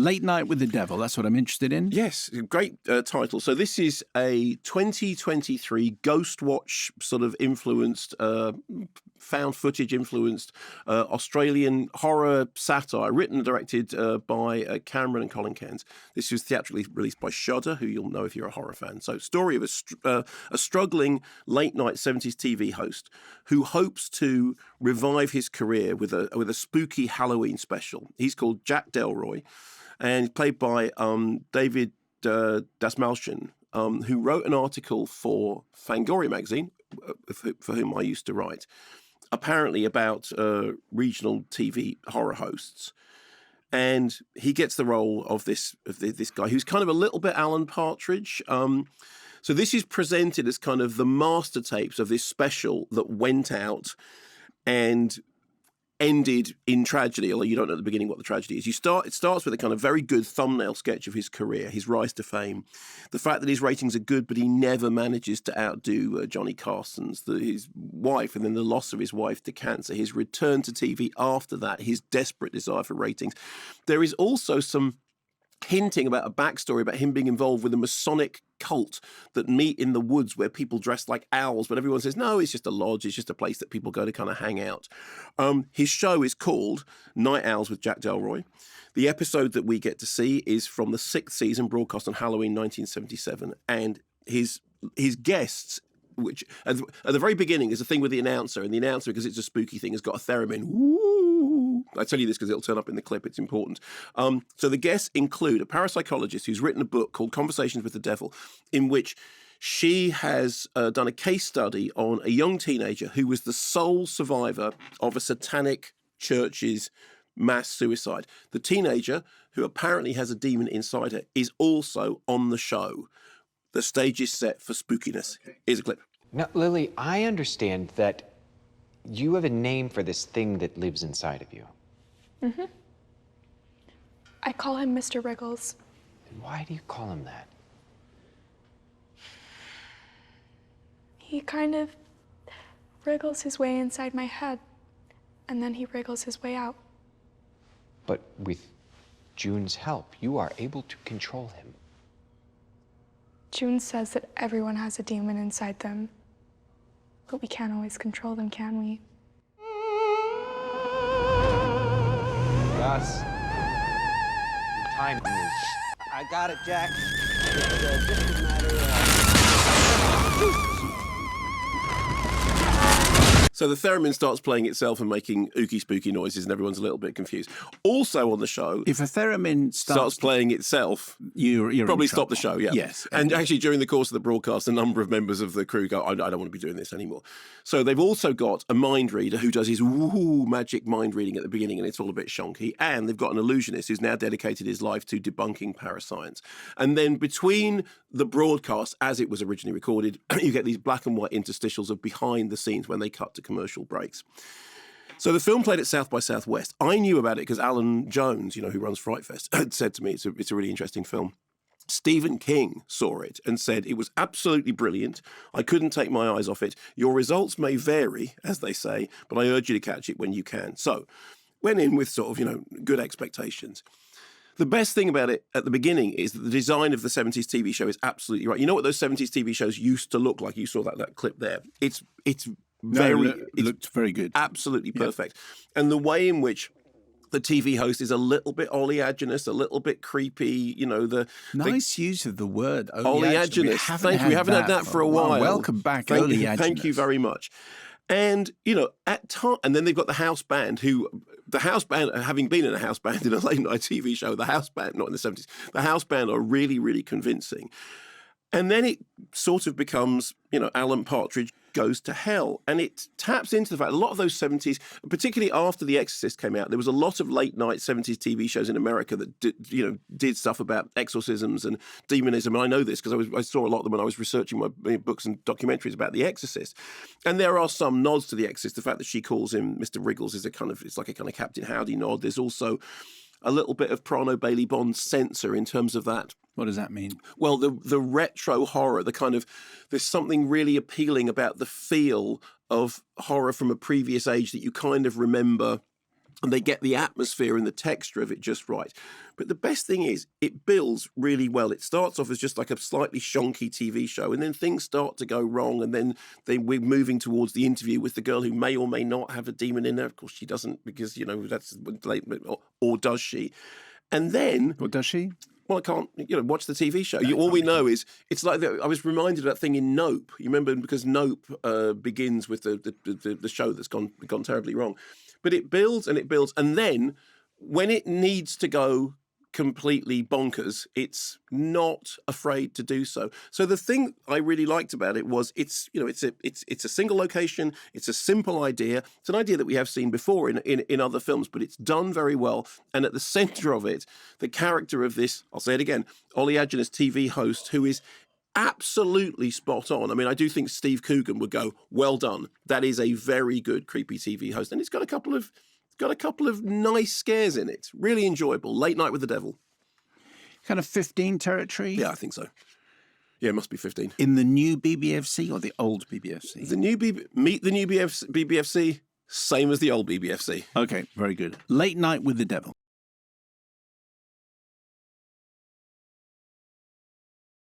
Late Night with the Devil. That's what I'm interested in. Yes, great title. So this is a 2023 Ghost Watch sort of influenced, found footage influenced Australian horror satire, written and directed by Cameron and Colin Cairns. This was theatrically released by Shudder, who you'll know if you're a horror fan. So story of a struggling late night 70s TV host who hopes to revive his career with a spooky Halloween special. He's called Jack Delroy, and he's played by David Dasmalchian, who wrote an article for Fangoria magazine, for whom I used to write, apparently about regional TV horror hosts. And he gets the role of this guy who's kind of a little bit Alan Partridge. So this is presented as kind of the master tapes of this special that went out and ended in tragedy, although you don't know at the beginning what the tragedy is. It starts with a kind of very good thumbnail sketch of his career, his rise to fame, the fact that his ratings are good, but he never manages to outdo Johnny Carson's, his wife, and then the loss of his wife to cancer, his return to TV after that, his desperate desire for ratings. There is also some hinting about a backstory about him being involved with a Masonic cult that meet in the woods where people dress like owls, but everyone says, no, it's just a lodge, it's just a place that people go to kind of hang out. His show is called Night Owls with Jack Delroy. The episode that we get to see is from the 6th season, broadcast on Halloween 1977, and his guests, which at the very beginning is a thing with the announcer, and the announcer, because it's a spooky thing, has got a theremin. Woo! I tell you this because it'll turn up in the clip. It's important. So the guests include a parapsychologist who's written a book called Conversations with the Devil, in which she has done a case study on a young teenager who was the sole survivor of a satanic church's mass suicide. The teenager, who apparently has a demon inside her, is also on the show. The stage is set for spookiness. Here's a clip. Now, Lily, I understand that you have a name for this thing that lives inside of you. Mm-hmm. I call him Mr. Wriggles. And why do you call him that? He kind of wriggles his way inside my head, and then he wriggles his way out. But with June's help, you are able to control him. June says that everyone has a demon inside them, but we can't always control them, can we? Gus, your time is... I got it, Jack. It's just a matter of... So the theremin starts playing itself and making ooky spooky noises, and everyone's a little bit confused. Also on the show, if a theremin starts playing itself, you're probably stop the show. Yeah, yes. And actually, during the course of the broadcast, a number of members of the crew go, "I don't want to be doing this anymore." So they've also got a mind reader who does his woohoo magic mind reading at the beginning, and it's all a bit shonky. And they've got an illusionist who's now dedicated his life to debunking parascience. And then between the broadcast, as it was originally recorded, you get these black and white interstitials of behind the scenes when they cut to commercial breaks. So the film played at South by Southwest. I knew about it because Alan Jones, who runs Fright Fest, had said to me it's a really interesting film. Stephen King saw it and said it was absolutely brilliant. I couldn't take my eyes off it. Your results may vary, as they say, but I urge you to catch it when you can. So went in with sort of, good expectations. The best thing about it at the beginning is that the design of the 70s TV show is absolutely right. You know what those 70s TV shows used to look like? You saw that clip there. It looked very good. Absolutely perfect. Yeah. And the way in which the TV host is a little bit oleaginous, a little bit creepy, Nice use of the word oleaginous. Thank you. We haven't had that for a while. Welcome back, oleaginous. Thank you very much. And, and then they've got the house band having been in a house band in a late night TV show, the house band, not in the 70s, the house band are really, really convincing. And then it sort of becomes, Alan Partridge goes to hell. And it taps into the fact a lot of those 70s, particularly after The Exorcist came out, there was a lot of late night 70s TV shows in America that did stuff about exorcisms and demonism. And I know this because I saw a lot of them when I was researching my books and documentaries about The Exorcist. And there are some nods to The Exorcist. The fact that she calls him Mr. Wriggles is it's like a kind of Captain Howdy nod. There's also a little bit of Prano Bailey Bond censor in terms of that. What does that mean? Well, the retro horror, there's something really appealing about the feel of horror from a previous age that you kind of remember and they get the atmosphere and the texture of it just right. But the best thing is it builds really well. It starts off as just like a slightly shonky TV show, and then things start to go wrong, and then we're moving towards the interview with the girl who may or may not have a demon in her. Of course, she doesn't, because, you know, that's late, or does she? And then... Or does she? Well, I can't, you know, watch the TV show. All we know is, it's like, I was reminded of that thing in Nope. You remember, because Nope begins with the show that's gone terribly wrong. But it builds and it builds. And then when it needs to go completely bonkers, it's not afraid to do so. So the thing I really liked about it was it's a single location, it's a simple idea, it's an idea that we have seen before in other films, but it's done very well. And at the centre of it, the character of this, I'll say it again, oleaginous TV host who is absolutely spot on. I mean, I do think Steve Coogan would go, well done. That is a very good creepy TV host. And it's got a couple of nice scares in it. Really enjoyable. Late Night with the Devil. Kind of 15 territory? Yeah, I think so. Yeah, it must be 15. In the new BBFC or the old BBFC? Meet the new BBFC, same as the old BBFC. Okay, very good. Late Night with the Devil.